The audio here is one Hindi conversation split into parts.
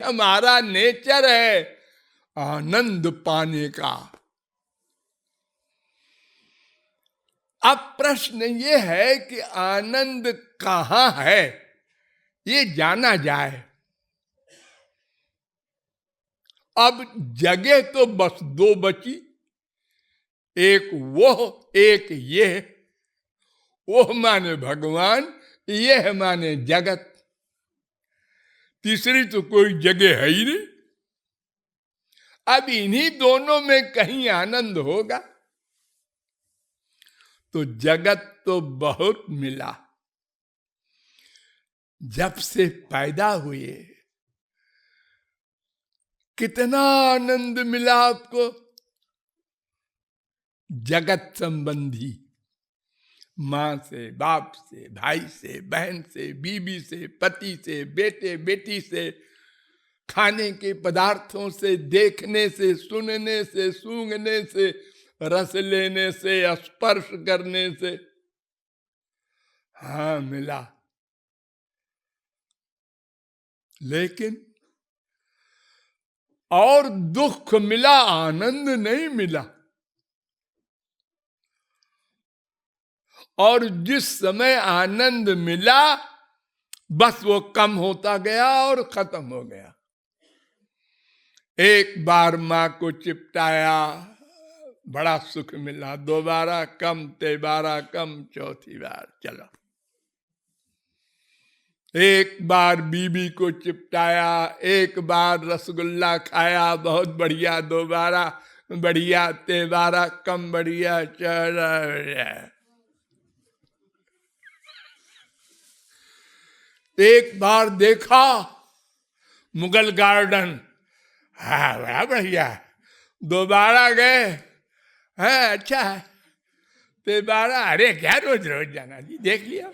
हमारा नेचर है आनंद पाने का। अब प्रश्न ये है कि आनंद कहाँ है, ये जाना जाए। अब जगह तो बस दो बची, एक वो एक ये। वो माने भगवान, ये माने जगत। तीसरी तो कोई जगह है ही नहीं। अब इन्हीं दोनों में कहीं आनंद होगा। तो जगत तो बहुत मिला, जब से पैदा हुए कितना आनंद मिला आपको। जगत संबंधी, मां से, बाप से, भाई से, बहन से, बीबी से, पति से, बेटे बेटी से, खाने के पदार्थों से, देखने से, सुनने से, सूंघने से, रस लेने से, स्पर्श करने से, हाँ मिला। लेकिन और दुख मिला, आनंद नहीं मिला। और जिस समय आनंद मिला बस वो कम होता गया और खत्म हो गया। एक बार मां को चिपटाया, बड़ा सुख मिला। दोबारा कम, तेबारा कम, चौथी बार चलो। एक बार बीबी को चिपटाया, एक बार रसगुल्ला खाया, बहुत बढ़िया। दोबारा बढ़िया, तेबारा कम बढ़िया, चलो। एक बार देखा मुगल गार्डन, हाँ बड़ा बढ़िया। दोबारा गए, हाँ अच्छा है। तेबारा, अरे क्या रोज रोज जाना जी, देख लिया।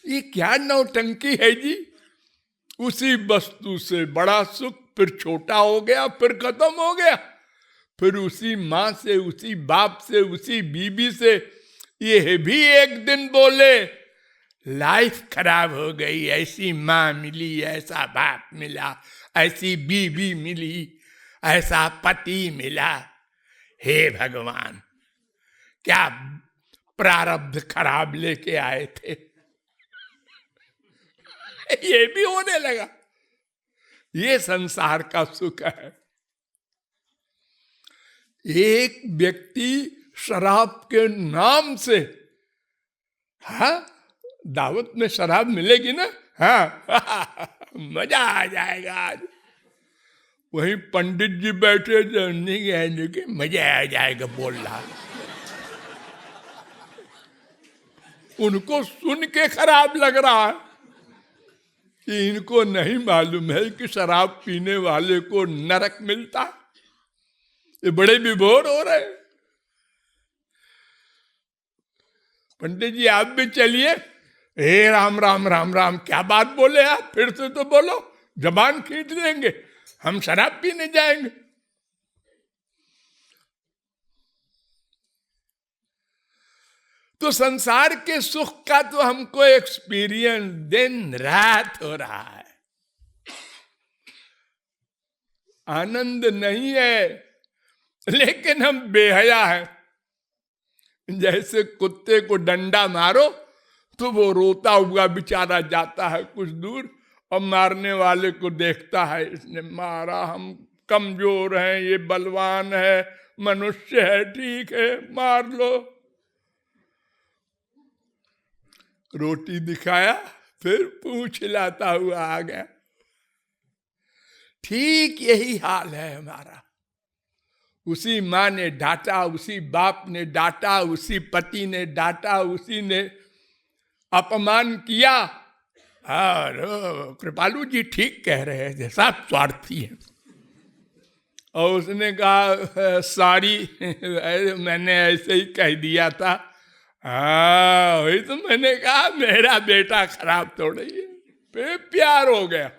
ये क्या नौटंकी है जी। उसी वस्तु से बड़ा सुख, फिर छोटा हो गया, फिर खत्म हो गया। फिर उसी माँ से, उसी बाप से, उसी बीबी से ये भी एक दिन बोले लाइफ खराब हो गई, ऐसी माँ मिली, ऐसा बाप मिला, ऐसी बीबी मिली, ऐसा पति मिला। हे भगवान, क्या प्रारब्ध खराब लेके आए थे। ये भी होने लगा। ये संसार का सुख है। एक व्यक्ति शराब के नाम से, हाँ दावत में शराब मिलेगी ना, हाँ मजा आ जाएगा आज। वहीं पंडित जी बैठे नहीं गए कि मजा आ जाएगा बोल रहा। उनको सुन के खराब लग रहा है कि इनको नहीं मालूम है कि शराब पीने वाले को नरक मिलता। ये बड़े विभोर हो रहे। पंडित जी आप भी चलिए। हे राम राम राम राम, क्या बात बोले आप, फिर से तो बोलो, जबान खींच देंगे, हम शराब पीने जाएंगे। तो संसार के सुख का तो हमको एक्सपीरियंस दिन रात हो रहा है। आनंद नहीं है, लेकिन हम बेहया हैं। जैसे कुत्ते को डंडा मारो तो वो रोता हुआ बेचारा जाता है कुछ दूर, और मारने वाले को देखता है, इसने मारा, हम कमजोर हैं, ये बलवान है, मनुष्य है, ठीक है मार लो। रोटी दिखाया, फिर पूंछ हिलाता हुआ आ गया। ठीक यही हाल है हमारा। उसी माँ ने डांटा, उसी बाप ने डांटा, उसी पति ने डांटा, उसी ने अपमान किया। और कृपालु जी ठीक कह रहे हैं, सब स्वार्थी है। और उसने कहा सॉरी, मैंने ऐसे ही कह दिया था। हाँ वही तो मैंने कहा, मेरा बेटा खराब थोड़ा ही है। फिर प्यार हो गया।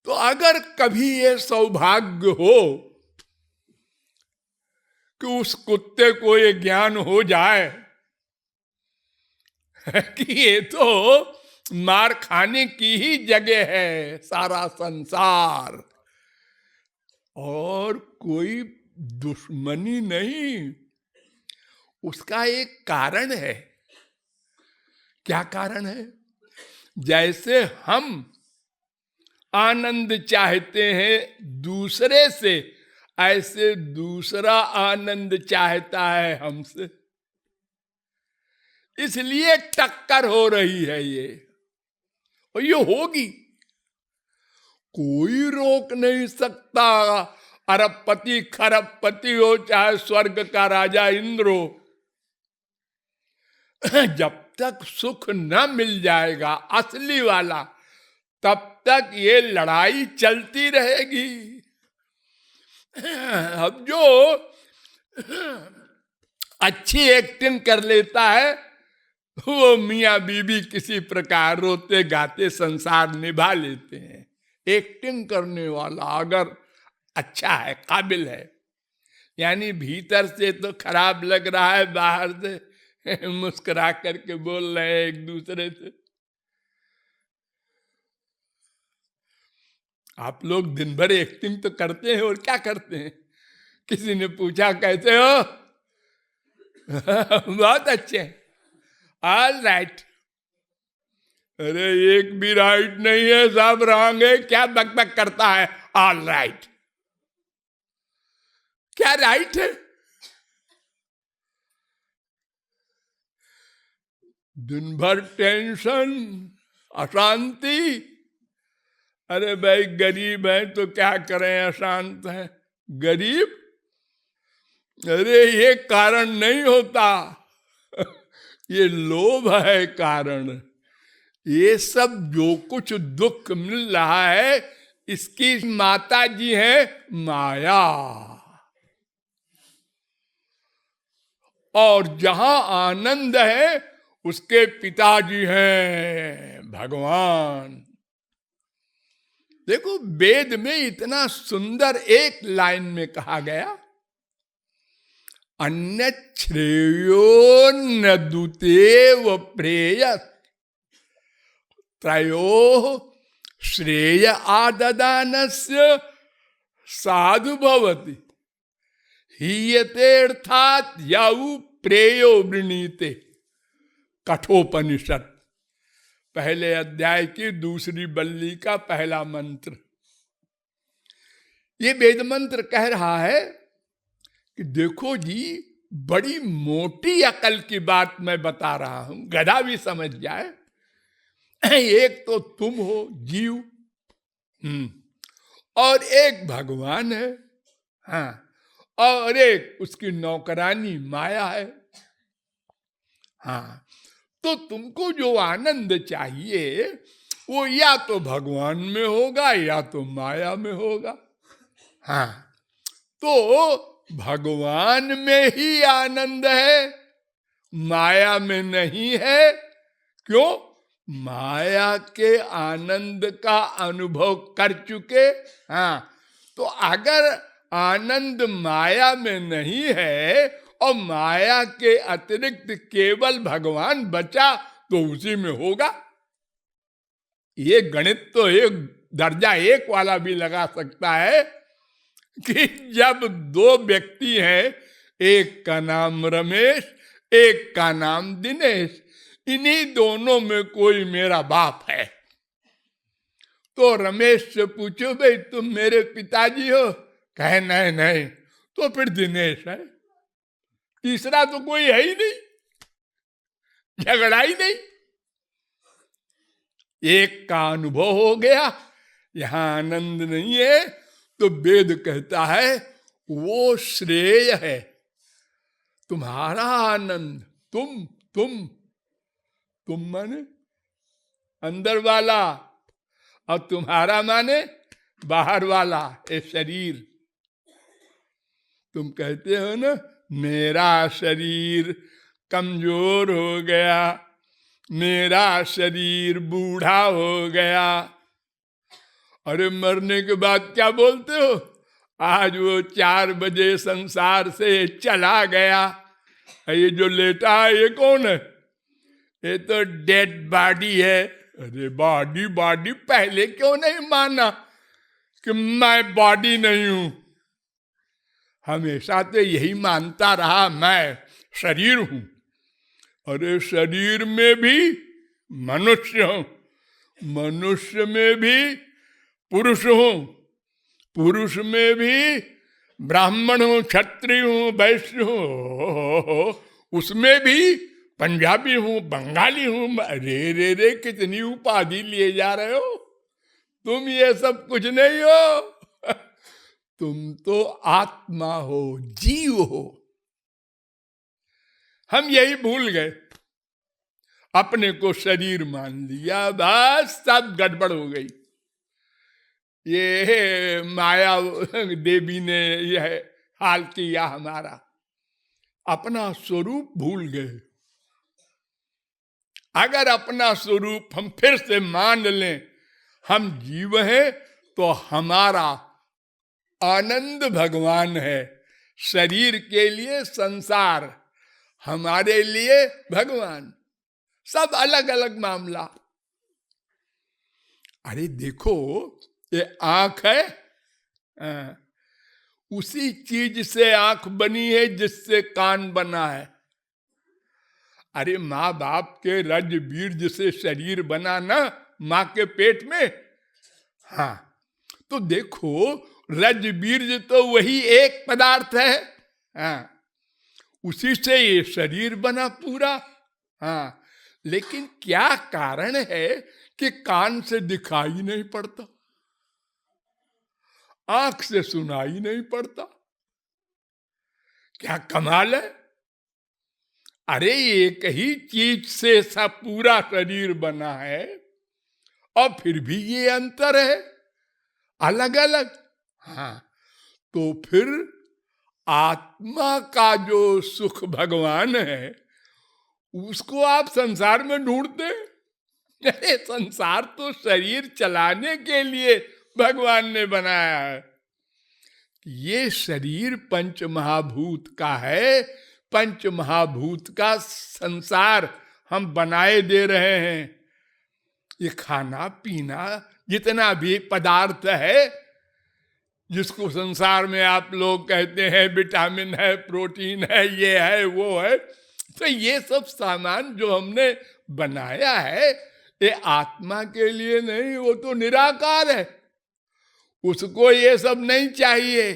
तो अगर कभी ये सौभाग्य हो कि उस कुत्ते को ये ज्ञान हो जाए कि ये तो मार खाने की ही जगह है सारा संसार, और कोई दुश्मनी नहीं। उसका एक कारण है। क्या कारण है? जैसे हम आनंद चाहते हैं दूसरे से, ऐसे दूसरा आनंद चाहता है हमसे। इसलिए टक्कर हो रही है ये, और ये होगी। कोई रोक नहीं सकता। अरबपति खरबपति हो, चाहे स्वर्ग का राजा इंद्र हो, जब तक सुख न मिल जाएगा असली वाला, तब तक ये लड़ाई चलती रहेगी। अब जो अच्छी एक्टिंग कर लेता है, वो मियाँ बीबी किसी प्रकार रोते गाते संसार निभा लेते हैं। एक्टिंग करने वाला अगर अच्छा है, काबिल है, यानी भीतर से तो खराब लग रहा है, बाहर से मुस्कुरा करके बोल रहे हैं एक दूसरे से। आप लोग दिन भर एक्टिंग तो करते हैं, और क्या करते हैं? किसी ने पूछा कैसे हो? बहुत अच्छे, ऑल राइट। अरे एक भी राइट नहीं है, सब रॉन्ग है। क्या बकबक करता है? All right. क्या राइट है? दिन भर टेंशन, अशांति। अरे भाई गरीब है तो क्या करें, अशांत है। गरीब, अरे ये कारण नहीं होता, ये लोभ है कारण। ये सब जो कुछ दुख मिल रहा है, इसकी माता जी है माया। और जहां आनंद है, उसके पिताजी हैं भगवान। देखो वेद में इतना सुंदर एक लाइन में कहा गया, अन्य श्रेयो न दूतेव प्रेयस त्रयो श्रेय आददानस्य साधु भवति हीयतेर्थात् याउ प्रेयो वृणीते। कठोपनिषद पहले अध्याय की दूसरी बल्ली का पहला मंत्र। ये वेद मंत्र कह रहा है कि देखो जी, बड़ी मोटी अकल की बात मैं बता रहा हूं, गधा भी समझ जाए। एक तो तुम हो जीव, और एक भगवान है, हाँ, और एक उसकी नौकरानी माया है। हाँ, तो तुमको जो आनंद चाहिए वो या तो भगवान में होगा या तो माया में होगा। हाँ, तो भगवान में ही आनंद है, माया में नहीं है। क्यों? माया के आनंद का अनुभव कर चुके। हाँ, तो अगर आनंद माया में नहीं है और माया के अतिरिक्त केवल भगवान बचा, तो उसी में होगा। ये गणित तो एक दर्जा एक वाला भी लगा सकता है कि जब दो व्यक्ति हैं, एक का नाम रमेश, एक का नाम दिनेश, इन्हीं दोनों में कोई मेरा बाप है, तो रमेश से पूछो भाई तुम मेरे पिताजी हो? कहे नहीं नहीं, तो फिर दिनेश है। तीसरा तो कोई है ही नहीं, झगड़ा ही नहीं। एक का अनुभव हो गया, यहां आनंद नहीं है, तो वेद कहता है वो श्रेय है। तुम्हारा आनंद, तुम माने अंदर वाला, और तुम्हारा माने बाहर वाला, ये शरीर। तुम कहते हो ना मेरा शरीर कमजोर हो गया, मेरा शरीर बूढ़ा हो गया। अरे मरने के बाद क्या बोलते हो? आज वो 4 बजे संसार से चला गया। ये जो लेटा है ये कौन है? ये तो डेड बॉडी है। अरे बॉडी बॉडी, पहले क्यों नहीं माना कि मैं बॉडी नहीं हूं? हमेशा तो यही मानता रहा मैं शरीर हूं। अरे शरीर में भी मनुष्य हूं, मनुष्य में भी पुरुष हूं, पुरुष में भी ब्राह्मण हूं, क्षत्रिय हूं, वैश्य हूं, उसमें भी पंजाबी हूं, बंगाली हूं। रे रे रे, कितनी उपाधि लिए जा रहे हो तुम। ये सब कुछ नहीं हो, तुम तो आत्मा हो, जीव हो। हम यही भूल गए, अपने को शरीर मान लिया, बस सब गड़बड़ हो गई। ये माया देवी ने यह हाल किया हमारा, अपना स्वरूप भूल गए। अगर अपना स्वरूप हम फिर से मान लें, हम जीव हैं, तो हमारा आनंद भगवान है। शरीर के लिए संसार, हमारे लिए भगवान, सब अलग अलग मामला। अरे देखो, ये आंख है, उसी चीज से आंख बनी है जिससे कान बना है। अरे माँ बाप के रज बीर्ज से शरीर बना ना, माँ के पेट में। हाँ, तो देखो रज बीर्ज तो वही एक पदार्थ है। हाँ, उसी से ये शरीर बना पूरा। हाँ, लेकिन क्या कारण है कि कान से दिखाई नहीं पड़ता, आंख से सुनाई नहीं पड़ता? क्या कमाल है। अरे एक ही चीज से सब पूरा शरीर बना है, और फिर भी ये अंतर है, अलग अलग। हाँ, तो फिर आत्मा का जो सुख भगवान है, उसको आप संसार में ढूंढते। अरे संसार तो शरीर चलाने के लिए भगवान ने बनाया है। ये शरीर पंच महाभूत का है, पंच महाभूत का संसार हम बनाए दे रहे हैं। ये खाना पीना जितना भी पदार्थ है, जिसको संसार में आप लोग कहते हैं विटामिन है, प्रोटीन है, ये है, वो है, तो ये सब सामान जो हमने बनाया है, ये आत्मा के लिए नहीं, वो तो निराकार है, उसको ये सब नहीं चाहिए।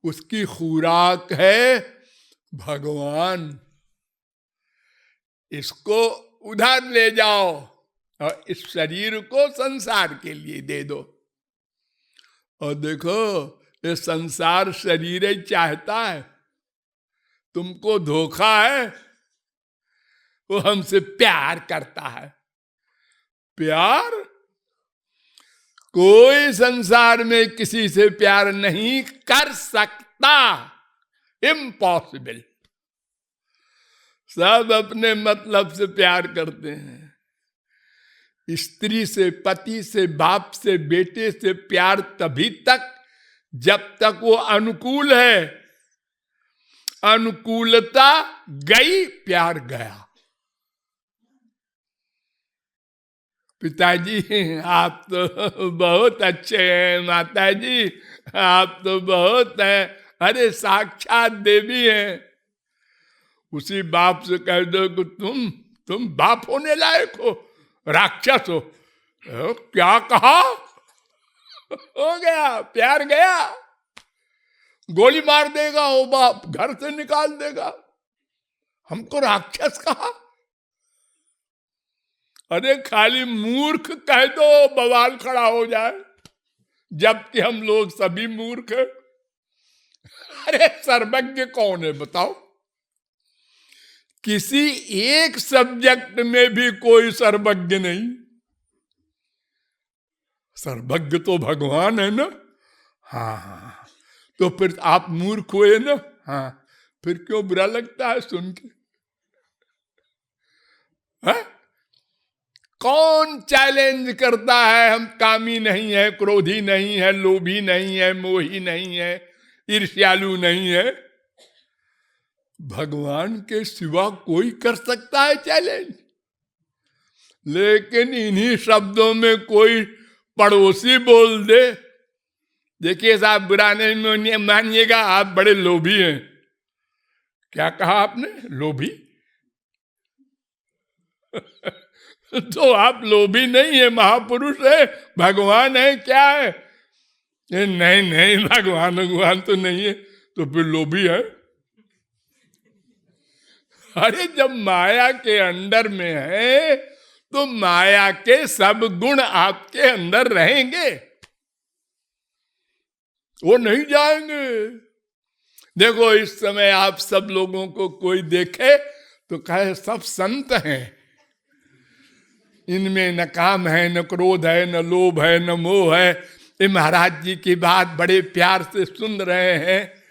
उसकी खुराक है भगवान। इसको उधर ले जाओ और इस शरीर को संसार के लिए दे दो। और देखो, ये संसार शरीर ही चाहता है, तुमको धोखा है, वो हमसे प्यार करता है। प्यार, कोई संसार में किसी से प्यार नहीं कर सकता, इम्पॉसिबल। सब अपने मतलब से प्यार करते हैं। स्त्री से, पति से, बाप से, बेटे से प्यार तभी तक जब तक वो अनुकूल है। अनुकूलता गई, प्यार गया। पिताजी आप तो बहुत अच्छे हैं, माताजी आप तो बहुत हैं, अरे साक्षात देवी हैं। उसी बाप से कह दो कि तुम बाप होने लायक हो, राक्षस हो, क्या कहा, हो गया, प्यार गया। गोली मार देगा वो बाप, घर से निकाल देगा। हमको राक्षस कहा। अरे खाली मूर्ख कह दो, बवाल खड़ा हो जाए, जबकि हम लोग सभी मूर्ख हैं। अरे सर्वज्ञ कौन है बताओ? किसी एक सब्जेक्ट में भी कोई सर्वज्ञ नहीं। सर्वज्ञ तो भगवान है ना। हाँ, तो फिर आप मूर्ख हुए ना। हाँ, फिर क्यों बुरा लगता है सुन के? है? कौन चैलेंज करता है हम कामी नहीं है, क्रोधी नहीं है, लोभी नहीं है, मोही नहीं है, ईर्ष्यालु नहीं है? भगवान के सिवा कोई कर सकता है चैलेंज? लेकिन इन्हीं शब्दों में कोई पड़ोसी बोल दे, देखिए साहब बुरा नहीं मानिएगा, आप बड़े लोभी हैं। क्या कहा आपने? लोभी? तो आप लोभी नहीं है, महापुरुष है, भगवान है, क्या है? नहीं नहीं, भगवान तो नहीं है, तो फिर लोभी है। अरे जब माया के अंडर में है तो माया के सब गुण आपके अंदर रहेंगे, वो नहीं जाएंगे। देखो इस समय आप सब लोगों को कोई देखे तो कहे सब संत हैं, इनमें न काम है, न क्रोध है, न लोभ है, न मोह है, ये महाराज जी की बात बड़े प्यार से सुन रहे हैं।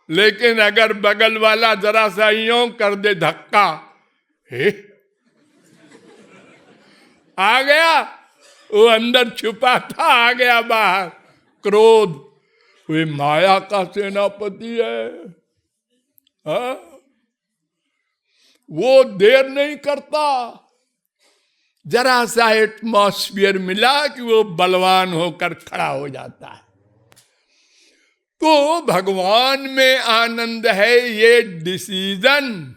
लेकिन अगर बगल वाला जरा सा यूं कर दे धक्का, हे आ गया, वो अंदर छुपा था आ गया बाहर, क्रोध, वे माया का सेनापति है। हा? वो देर नहीं करता, जरा सा एटमॉस्फेयर मिला कि वो बलवान होकर खड़ा हो जाता है। तो भगवान में आनंद है, ये डिसीजन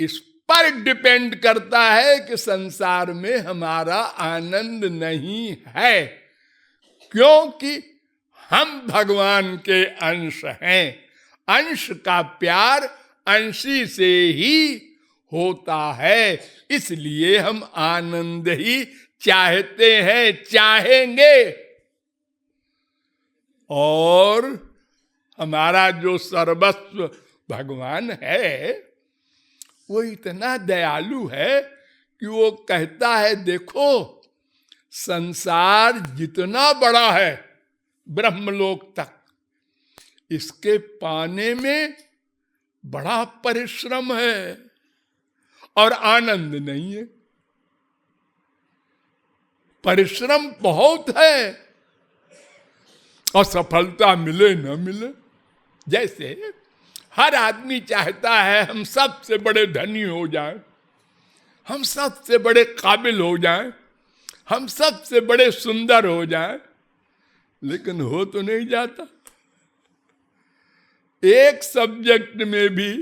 इस पर डिपेंड करता है कि संसार में हमारा आनंद नहीं है, क्योंकि हम भगवान के अंश हैं। अंश का प्यार अंशी से ही होता है, इसलिए हम आनंद ही चाहते हैं, चाहेंगे। और हमारा जो सर्वस्व भगवान है वो इतना दयालु है कि वो कहता है, देखो संसार जितना बड़ा है ब्रह्मलोक तक, इसके पाने में बड़ा परिश्रम है और आनंद नहीं है। परिश्रम बहुत है और सफलता मिले न मिले। जैसे हर आदमी चाहता है हम सबसे बड़े धनी हो जाएं, हम सबसे बड़े काबिल हो जाएं, हम सबसे बड़े सुंदर हो जाएं, लेकिन हो तो नहीं जाता। एक सब्जेक्ट में भी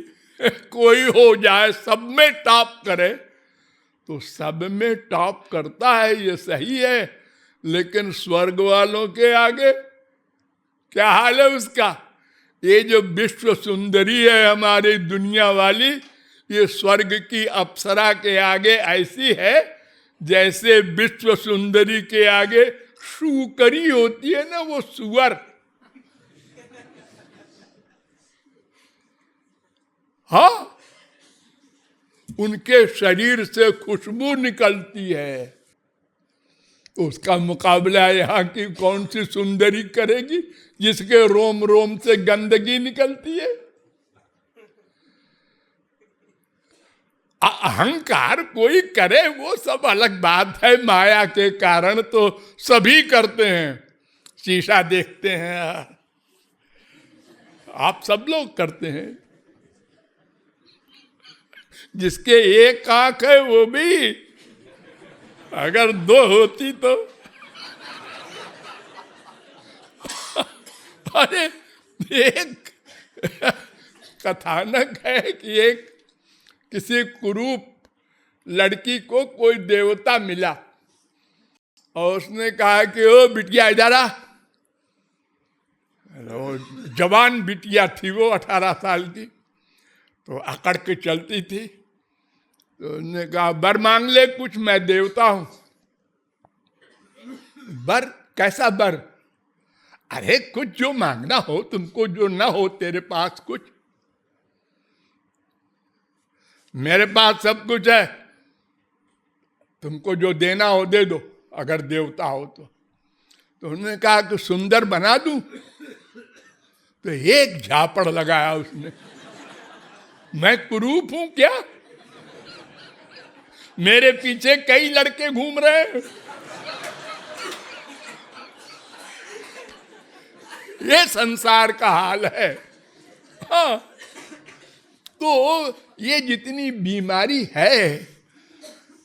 कोई हो जाए, सब में टॉप करे, तो सब में टॉप करता है, ये सही है, लेकिन स्वर्ग वालों के आगे क्या हाल है उसका? ये जो विश्व सुंदरी है हमारी दुनिया वाली, ये स्वर्ग की अप्सरा के आगे ऐसी है जैसे विश्व सुंदरी के आगे शूकरी होती है ना, वो सुअर। हाँ, उनके शरीर से खुशबू निकलती है, उसका मुकाबला यहाँ की कौन सी सुंदरी करेगी जिसके रोम रोम से गंदगी निकलती है। अहंकार कोई करे वो सब अलग बात है, माया के कारण तो सभी करते हैं। शीशा देखते हैं, आप सब लोग करते हैं। जिसके एक आंख है वो भी, अगर दो होती तो अरे एक कथानक है कि एक किसी कुरूप लड़की को कोई देवता मिला और उसने कहा कि ओ बिटिया इधर आ। जवान बिटिया थी वो, 18 साल की, तो अकड़ के चलती थी। तो उसने कहा बर मांग ले कुछ, मैं देवता हूं। बर? कैसा बर? अरे कुछ जो मांगना हो तुमको, जो ना हो तेरे पास कुछ। मेरे पास सब कुछ है, तुमको जो देना हो दे दो, अगर देवता हो तो। तो उन्होंने कहा कि सुंदर बना दूं। तो एक झापड़ लगाया उसने, मैं कुरूप हूं क्या? मेरे पीछे कई लड़के घूम रहे हैं। ये संसार का हाल है। हाँ, तो ये जितनी बीमारी है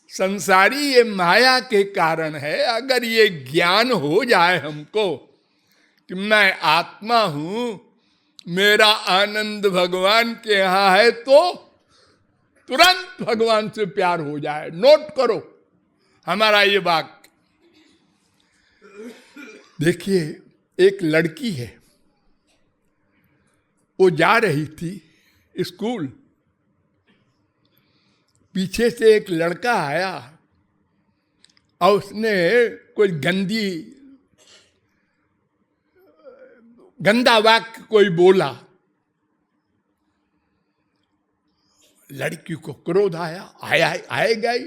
संसारी ये माया के कारण है। अगर ये ज्ञान हो जाए हमको कि मैं आत्मा हूं, मेरा आनंद भगवान के यहां है, तो तुरंत भगवान से प्यार हो जाए। नोट करो हमारा ये वाक्य। देखिए, एक लड़की है, वो जा रही थी स्कूल, पीछे से एक लड़का आया और उसने कोई गंदा वाक्य कोई बोला। लड़की को क्रोध आएगा ही,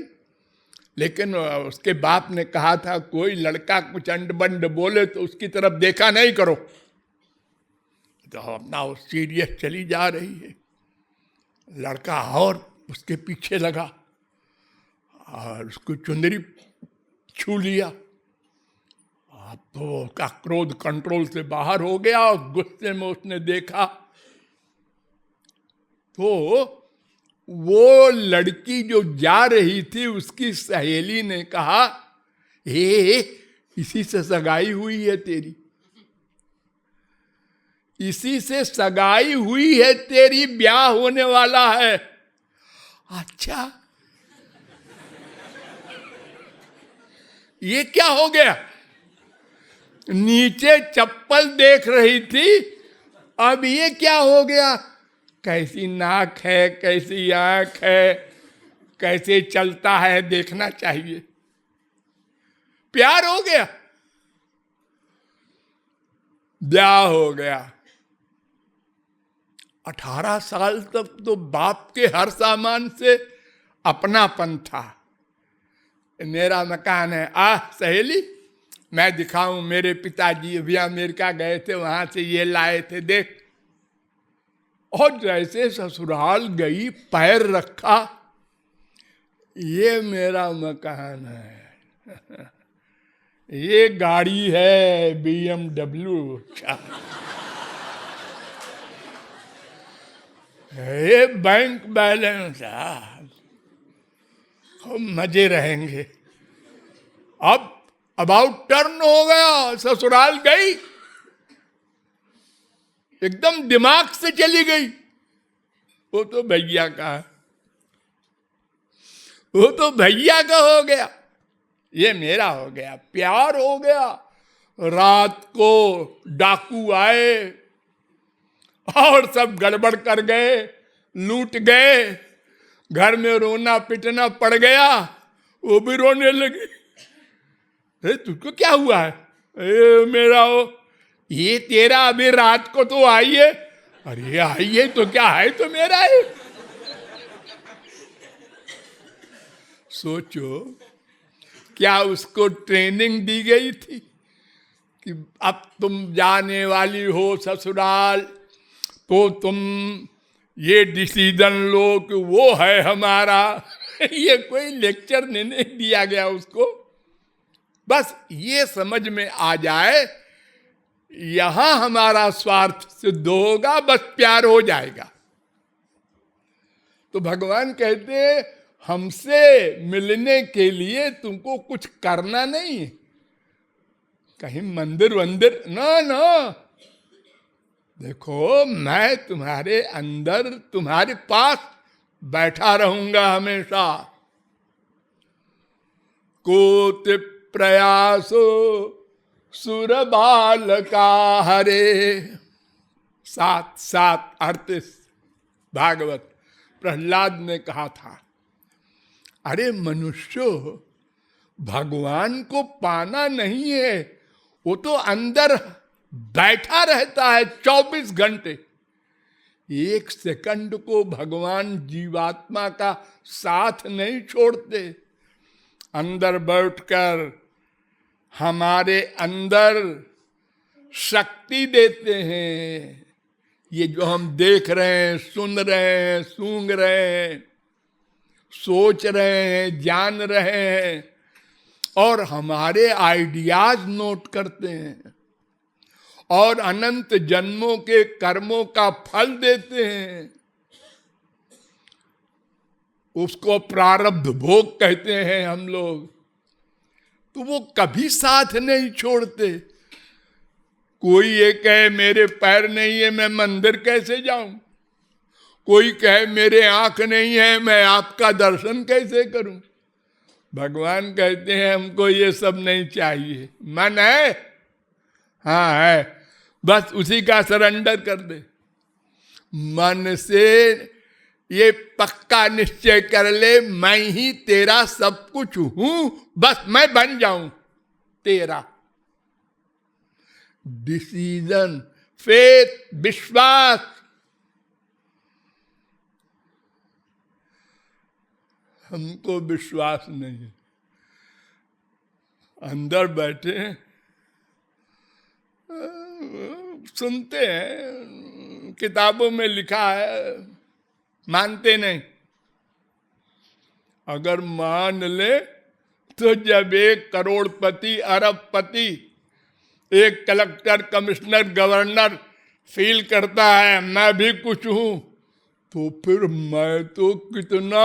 लेकिन उसके बाप ने कहा था कोई लड़का कुछ अंड-बंड बोले तो उसकी तरफ देखा नहीं करो। तो अपना वो सीरियस चली जा रही है, लड़का और उसके पीछे लगा और उसको चुंदरी छू लिया। अब तो उसका क्रोध कंट्रोल से बाहर हो गया और गुस्से में उसने देखा तो वो लड़की जो जा रही थी उसकी सहेली ने कहा, इसी से सगाई हुई है तेरी, इसी से सगाई हुई है तेरी, ब्याह होने वाला है। अच्छा, ये क्या हो गया? नीचे चप्पल देख रही थी, अब ये क्या हो गया? कैसी नाक है, कैसी आंख है, कैसे चलता है, देखना चाहिए। प्यार हो गया, ब्याह हो गया। 18 साल तक तो बाप के हर सामान से अपनापन था। मेरा मकान है, सहेली मैं दिखाऊं, मेरे पिताजी अभी अमेरिका गए थे, वहां से ये लाए थे, देख। और जैसे ससुराल गई, पैर रखा, ये मेरा मकान है, ये गाड़ी है BMW, ये बैंक बैलेंस, मजे रहेंगे। अब अबाउट टर्न हो गया, ससुराल गई, एकदम दिमाग से चली गई। वो तो भैया का है, वो तो भैया का हो गया, ये मेरा हो गया। प्यार हो गया। रात को डाकू आए और सब गड़बड़ कर गए, लूट गए, घर में रोना पिटना पड़ गया, वो भी रोने लगी। तुझको क्या हुआ है? मेरा हो, ये तेरा अभी रात को तो आई है। अरे आई है तो क्या है, तो मेरा है। सोचो, क्या उसको ट्रेनिंग दी गई थी कि अब तुम जाने वाली हो ससुराल, तो तुम ये डिसीजन लो कि वो है हमारा। ये कोई लेक्चर नहीं दिया गया उसको। बस ये समझ में आ जाए, यहां हमारा स्वार्थ सिद्ध होगा, बस प्यार हो जाएगा। तो भगवान कहते हैं, हमसे मिलने के लिए तुमको कुछ करना नहीं, कहीं मंदिर वंदिर ना। देखो, मैं तुम्हारे अंदर, तुम्हारे पास बैठा रहूंगा हमेशा। कोटि प्रयासो सुर बालका हरे, 7:38 भागवत। प्रहलाद ने कहा था, अरे मनुष्यो, भगवान को पाना नहीं है, वो तो अंदर बैठा रहता है 24 घंटे। 1 सेकंड को भगवान जीवात्मा का साथ नहीं छोड़ते। अंदर बैठकर हमारे अंदर शक्ति देते हैं। ये जो हम देख रहे हैं, सुन रहे हैं, सूंघ रहे हैं, सोच रहे हैं, जान रहे हैं, और हमारे आइडियाज नोट करते हैं, और अनंत जन्मों के कर्मों का फल देते हैं। उसको प्रारब्ध भोग कहते हैं हम लोग, तो वो कभी साथ नहीं छोड़ते। कोई ये कहे मेरे पैर नहीं है, मैं मंदिर कैसे जाऊं? कोई कहे मेरे आंख नहीं है, मैं आपका दर्शन कैसे करूं? भगवान कहते हैं हमको ये सब नहीं चाहिए। मन है, हाँ है, बस उसी का सरेंडर कर दे। मन से ये पक्का निश्चय कर ले, मैं ही तेरा सब कुछ हूं, बस मैं बन जाऊं तेरा। डिसीजन, फेथ, विश्वास। हमको विश्वास नहीं। अंदर बैठे सुनते हैं, किताबों में लिखा है, मानते नहीं। अगर मान ले तो जब 1 करोड़पति, अरबपति, एक कलेक्टर, कमिश्नर, गवर्नर फील करता है मैं भी कुछ हूं, तो फिर मैं तो कितना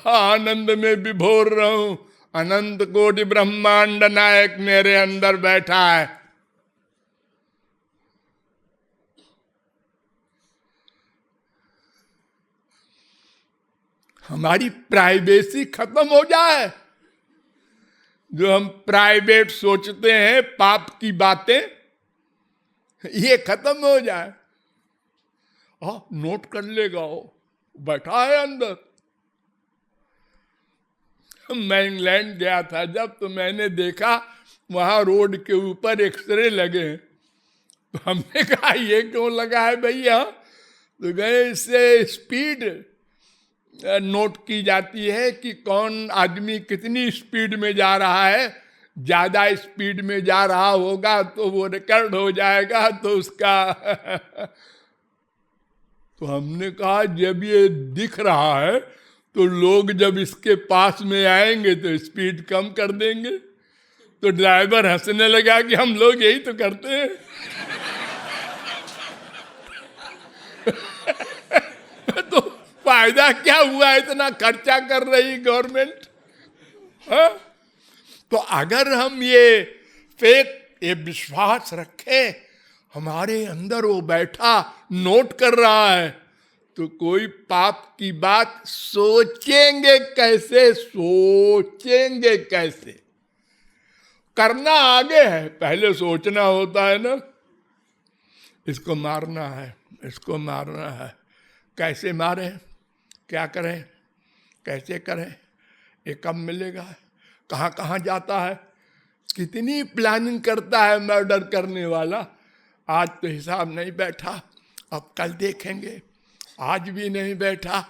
आनंद में विभोर रहा हूं। अनंत कोटि ब्रह्मांड नायक मेरे अंदर बैठा है। हमारी प्राइवेसी खत्म हो जाए, जो हम प्राइवेट सोचते हैं पाप की बातें, ये खत्म हो जाए। नोट कर लेगा वो बैठा है अंदर। मैं इंग्लैंड गया था जब, तो मैंने देखा वहां रोड के ऊपर एक्सरे लगे। तो हमने कहा ये क्यों लगा है भैया? तो गए, इससे स्पीड नोट की जाती है कि कौन आदमी कितनी स्पीड में जा रहा है। ज्यादा स्पीड में जा रहा होगा तो वो रिकॉर्ड हो जाएगा, तो उसका तो हमने कहा जब ये दिख रहा है तो लोग जब इसके पास में आएंगे तो स्पीड कम कर देंगे। तो ड्राइवर हंसने लगा कि हम लोग यही तो करते हैं। तो फायदा क्या हुआ, इतना खर्चा कर रही गवर्नमेंट। तो अगर हम ये फेथ, ये विश्वास रखें, हमारे अंदर वो बैठा नोट कर रहा है, तो कोई पाप की बात सोचेंगे कैसे? सोचेंगे कैसे? करना आगे है, पहले सोचना होता है ना। इसको मारना है, इसको मारना है, कैसे मारें, क्या करें, कैसे करें, ये कब मिलेगा, कहाँ कहाँ जाता है, कितनी प्लानिंग करता है मर्डर करने वाला। आज तो हिसाब नहीं बैठा, अब कल देखेंगे, आज भी नहीं बैठा।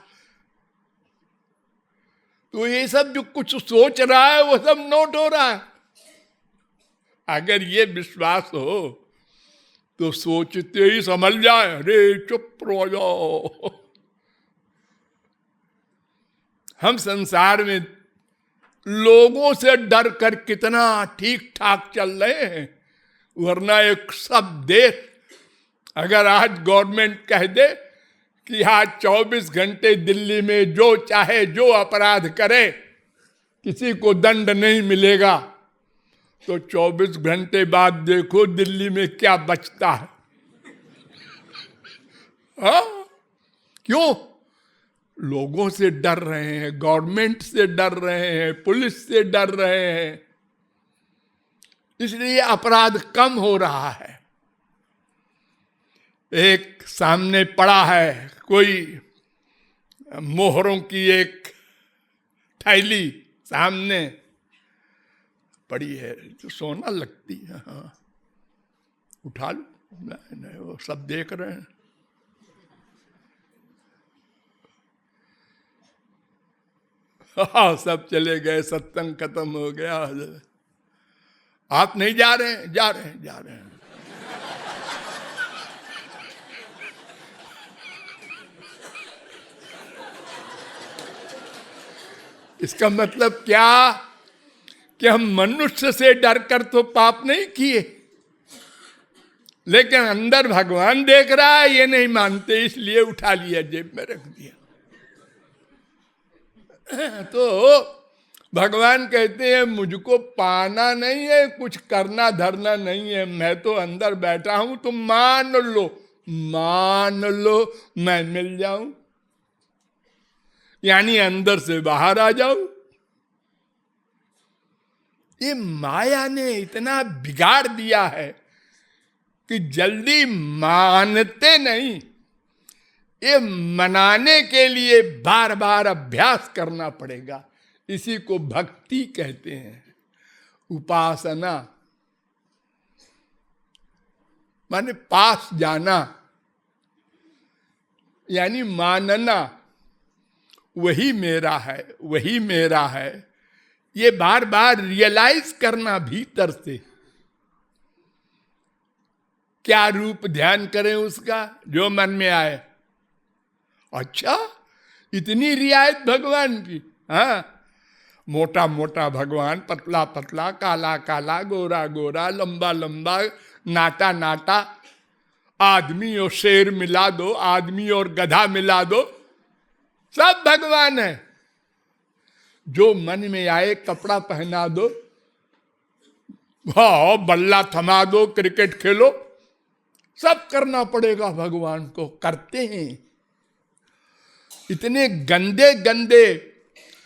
तो ये सब जो कुछ सोच रहा है वो सब नोट हो रहा है। अगर ये विश्वास हो तो सोचते ही समझ जाए, अरे चुप रहो जाओ। हम संसार में लोगों से डर कर कितना ठीक ठाक चल रहे हैं, वरना एक सब देश, अगर आज गवर्नमेंट कह दे कि आज 24 घंटे दिल्ली में जो चाहे जो अपराध करे किसी को दंड नहीं मिलेगा, तो 24 घंटे बाद देखो दिल्ली में क्या बचता है। क्यों? लोगों से डर रहे हैं, गवर्नमेंट से डर रहे हैं, पुलिस से डर रहे हैं, इसलिए अपराध कम हो रहा है। एक सामने पड़ा है कोई मोहरों की एक थैली सामने पड़ी है, तो सोना लगती है, हाँ उठा लो। नहीं, वो सब देख रहे हैं। हाँ, सब चले गए, सत्संग खत्म हो गया। आप नहीं जा रहे हैं? जा रहे हैं, जा रहे हैं। इसका मतलब क्या कि हम मनुष्य से डर कर तो पाप नहीं किए, लेकिन अंदर भगवान देख रहा है, ये नहीं मानते, इसलिए उठा लिया, जेब में रख दिया। तो भगवान कहते हैं मुझको पाना नहीं है, कुछ करना धरना नहीं है, मैं तो अंदर बैठा हूं, तुम मान लो मैं मिल जाऊं, यानी अंदर से बाहर आ जाऊं। ये माया ने इतना बिगाड़ दिया है कि जल्दी मानते नहीं, ये मनाने के लिए बार बार अभ्यास करना पड़ेगा। इसी को भक्ति कहते हैं, उपासना माने पास जाना, यानी मानना वही मेरा है, वही मेरा है, ये बार बार रियलाइज करना भीतर से। क्या रूप ध्यान करें उसका, जो मन में आए। अच्छा, इतनी रियायत भगवान की। हाँ, मोटा मोटा भगवान, पतला पतला, काला काला, गोरा गोरा, लंबा लंबा, नाटा नाटा, आदमी और शेर मिला दो, आदमी और गधा मिला दो, सब भगवान है। जो मन में आए कपड़ा पहना दो, हाँ बल्ला थमा दो, क्रिकेट खेलो, सब करना पड़ेगा भगवान को। करते हैं, इतने गंदे गंदे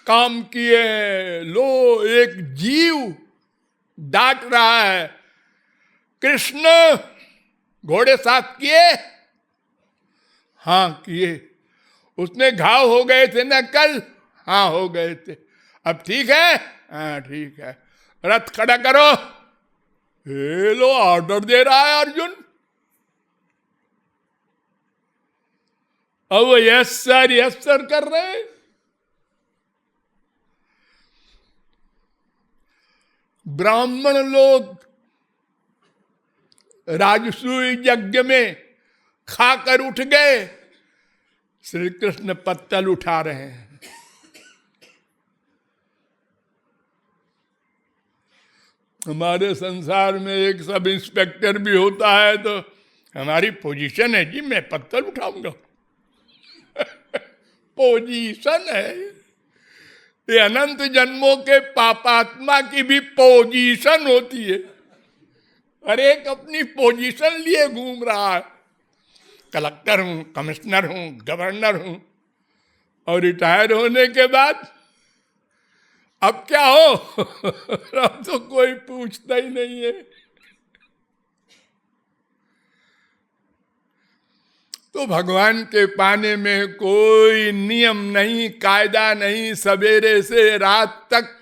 काम किए। लो, एक जीव डांट रहा है, कृष्ण घोड़े साफ किए? हाँ किए। उसने घाव हो गए थे ना कल? हाँ हो गए थे। अब ठीक है? हाँ ठीक है। रथ खड़ा करो। ये लो, ऑर्डर दे रहा है अर्जुन। अब वो यस सर कर रहे हैं। ब्राह्मण लोग राजसूय यज्ञ में खाकर उठ गए, श्री कृष्ण पत्तल उठा रहे हैं। हमारे संसार में एक सब इंस्पेक्टर भी होता है तो हमारी पोजीशन है जी, मैं पत्तल उठाऊंगा। पोजीशन है ये, अनंत जन्मों के पापात्मा की भी पोजीशन होती है। हर एक अपनी पोजीशन लिए घूम रहा है। कलेक्टर हूं, कमिश्नर हूं, गवर्नर हूं, और रिटायर होने के बाद अब क्या हो? अब तो कोई पूछता ही नहीं है। तो भगवान के पाने में कोई नियम नहीं, कायदा नहीं। सवेरे से रात तक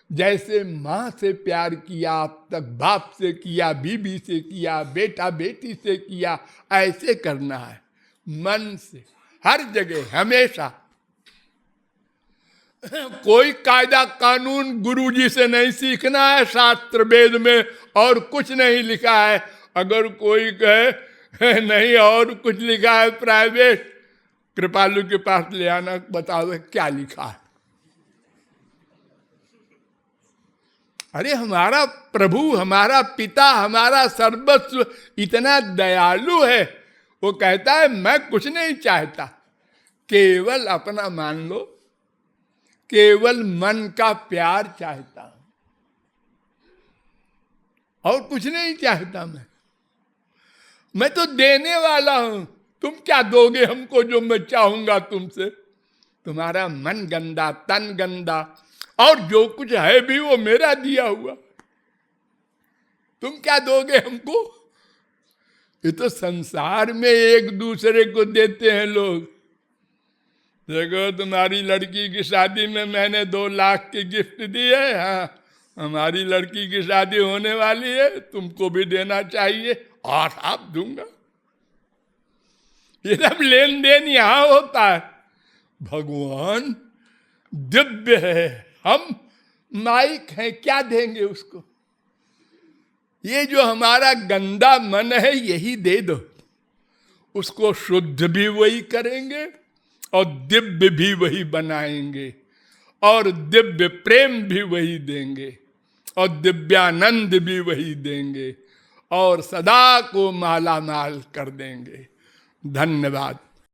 जैसे माँ से प्यार किया, अब तक बाप से किया, बीबी से किया, बेटा बेटी से किया, ऐसे करना है मन से, हर जगह, हमेशा। कोई कायदा कानून गुरुजी से नहीं सीखना है, शास्त्र वेद में और कुछ नहीं लिखा है। अगर कोई कहे नहीं और कुछ लिखा है प्राइवेट, कृपालु के पास ले आना, बताओ क्या लिखा है। अरे हमारा प्रभु, हमारा पिता, हमारा सर्वस्व इतना दयालु है, वो कहता है मैं कुछ नहीं चाहता, केवल अपना मान लो, केवल मन का प्यार चाहता हूं, और कुछ नहीं चाहता। मैं तो देने वाला हूं। तुम क्या दोगे हमको जो मैं चाहूंगा तुमसे? तुम्हारा मन गंदा, तन गंदा, और जो कुछ है भी वो मेरा दिया हुआ। तुम क्या दोगे हमको? ये तो संसार में एक दूसरे को देते हैं लोग। देखो तुम्हारी लड़की की शादी में मैंने 2 लाख की गिफ्ट दी है, हाँ हमारी लड़की की शादी होने वाली है, तुमको भी देना चाहिए, और आप दूंगा। ये सब लेन देन यहां होता है। भगवान दिव्य है, हम माइक हैं, क्या देंगे उसको? ये जो हमारा गंदा मन है यही दे दो, उसको शुद्ध भी वही करेंगे और दिव्य भी वही बनाएंगे, और दिव्य प्रेम भी वही देंगे, और दिव्यानंद भी वही देंगे, और सदा को माला माल कर देंगे। धन्यवाद।